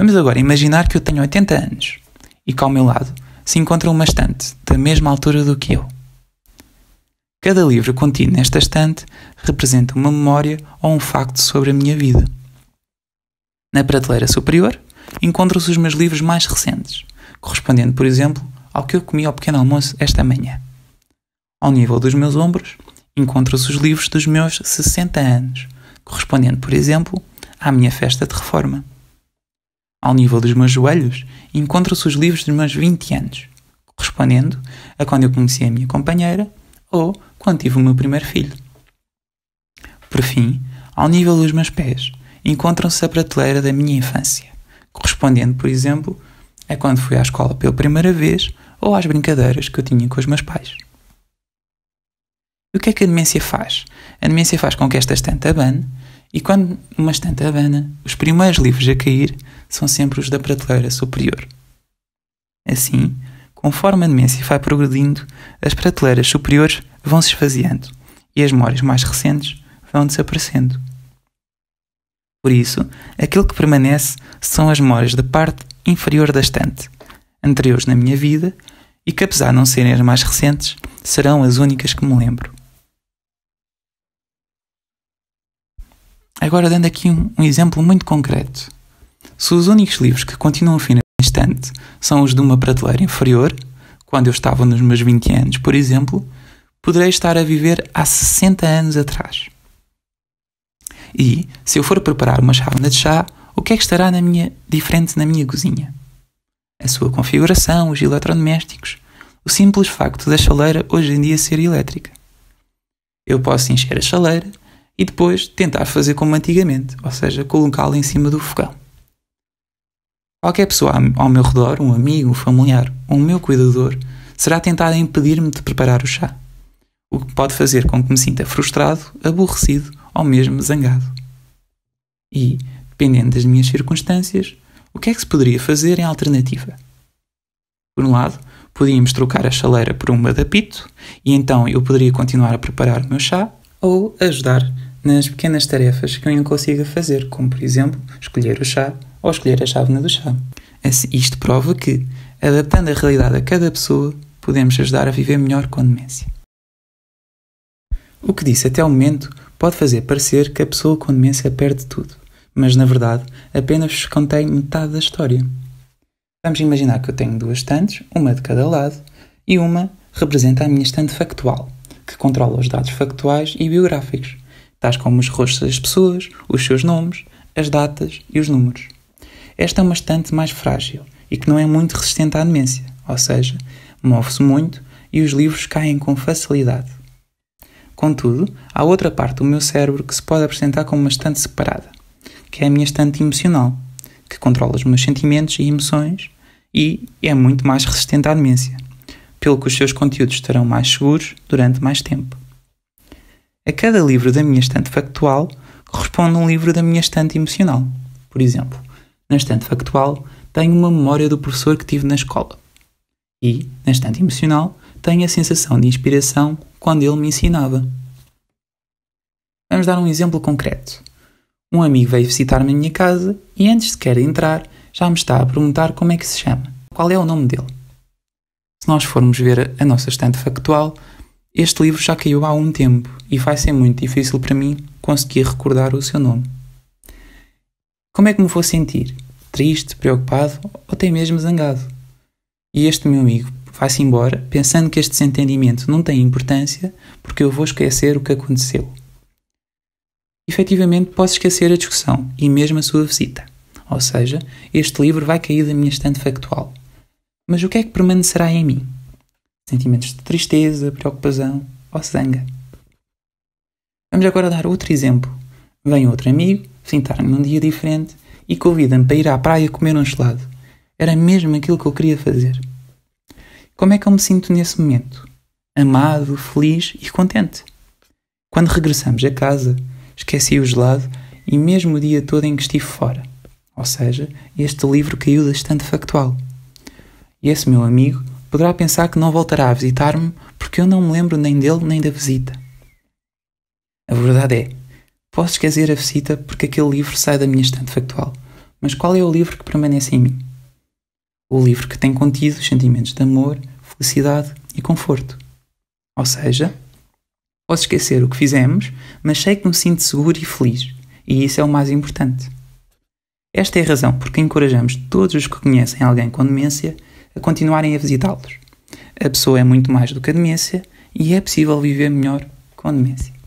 Vamos agora imaginar que eu tenho 80 anos e que ao meu lado se encontra uma estante da mesma altura do que eu. Cada livro contido nesta estante representa uma memória ou um facto sobre a minha vida. Na prateleira superior encontram-se os meus livros mais recentes, correspondendo, por exemplo, ao que eu comi ao pequeno almoço esta manhã. Ao nível dos meus ombros encontram-se os livros dos meus 60 anos, correspondendo, por exemplo, à minha festa de reforma. Ao nível dos meus joelhos encontram-se os livros dos meus 20 anos, correspondendo a quando eu conheci a minha companheira ou quando tive o meu primeiro filho. Por fim, ao nível dos meus pés, encontram-se a prateleira da minha infância, correspondendo, por exemplo, a quando fui à escola pela primeira vez ou às brincadeiras que eu tinha com os meus pais. E o que é que a demência faz? A demência faz com que esta estante abane, e quando uma estante abana, os primeiros livros a cair são sempre os da prateleira superior. Assim, conforme a demência vai progredindo, as prateleiras superiores vão se esvaziando e as memórias mais recentes vão desaparecendo. Por isso, aquilo que permanece são as memórias da parte inferior da estante, anteriores na minha vida e que, apesar de não serem as mais recentes, serão as únicas que me lembro. Agora, dando aqui um exemplo muito concreto. Se os únicos livros que continuam firmes na estante são os de uma prateleira inferior, quando eu estava nos meus 20 anos, por exemplo, poderei estar a viver há 60 anos atrás. E, se eu for preparar uma chávena de chá, o que é que estará diferente na minha cozinha? A sua configuração, os eletrodomésticos, o simples facto da chaleira hoje em dia ser elétrica. Eu posso encher a chaleira e depois tentar fazer como antigamente, ou seja, colocá-la em cima do fogão. Qualquer pessoa ao meu redor, um amigo, um familiar ou um meu cuidador, será tentada a impedir-me de preparar o chá, o que pode fazer com que me sinta frustrado, aborrecido ou mesmo zangado. E, dependendo das minhas circunstâncias, o que é que se poderia fazer em alternativa? Por um lado, podíamos trocar a chaleira por uma de apito e então eu poderia continuar a preparar o meu chá ou ajudar nas pequenas tarefas que eu não consiga fazer, como, por exemplo, escolher o chá ou escolher a chávena do chá. Isto prova que, adaptando a realidade a cada pessoa, podemos ajudar a viver melhor com demência. O que disse até o momento pode fazer parecer que a pessoa com demência perde tudo, mas, na verdade, apenas vos contei metade da história. Vamos imaginar que eu tenho duas estantes, uma de cada lado, e uma representa a minha estante factual, que controla os dados factuais e biográficos, tais como os rostos das pessoas, os seus nomes, as datas e os números. Esta é uma estante mais frágil e que não é muito resistente à demência, ou seja, move-se muito e os livros caem com facilidade. Contudo, há outra parte do meu cérebro que se pode apresentar como uma estante separada, que é a minha estante emocional, que controla os meus sentimentos e emoções e é muito mais resistente à demência, pelo que os seus conteúdos estarão mais seguros durante mais tempo. A cada livro da minha estante factual corresponde um livro da minha estante emocional. Por exemplo, na estante factual tenho uma memória do professor que tive na escola e, na estante emocional, tenho a sensação de inspiração quando ele me ensinava. Vamos dar um exemplo concreto. Um amigo veio visitar-me em minha casa e antes sequer de entrar já me está a perguntar como é que se chama, qual é o nome dele. Se nós formos ver a nossa estante factual, este livro já caiu há um tempo e vai ser muito difícil para mim conseguir recordar o seu nome. Como é que me vou sentir? Triste, preocupado ou até mesmo zangado? E este meu amigo vai-se embora pensando que este desentendimento não tem importância porque eu vou esquecer o que aconteceu. Efetivamente posso esquecer a discussão e mesmo a sua visita. Ou seja, este livro vai cair da minha estante factual. Mas o que é que permanecerá em mim? Sentimentos de tristeza, preocupação ou zanga? Vamos agora dar outro exemplo. Vem outro amigo, visitar-me num dia diferente e convida-me para ir à praia comer um gelado. Era mesmo aquilo que eu queria fazer. Como é que eu me sinto nesse momento? Amado, feliz e contente. Quando regressamos a casa, esqueci o gelado e mesmo o dia todo em que estive fora. Ou seja, este livro caiu da estante factual. E esse meu amigo poderá pensar que não voltará a visitar-me porque eu não me lembro nem dele nem da visita. A verdade é, posso esquecer a visita porque aquele livro sai da minha estante factual, Mas qual é o livro que permanece em mim? O livro que tem contido os sentimentos de amor, felicidade e conforto. Ou seja, posso esquecer o que fizemos, mas sei que me sinto seguro e feliz. E isso é o mais importante. Esta é a razão por que encorajamos todos os que conhecem alguém com demência a continuarem a visitá-los. A pessoa é muito mais do que a demência e é possível viver melhor com demência.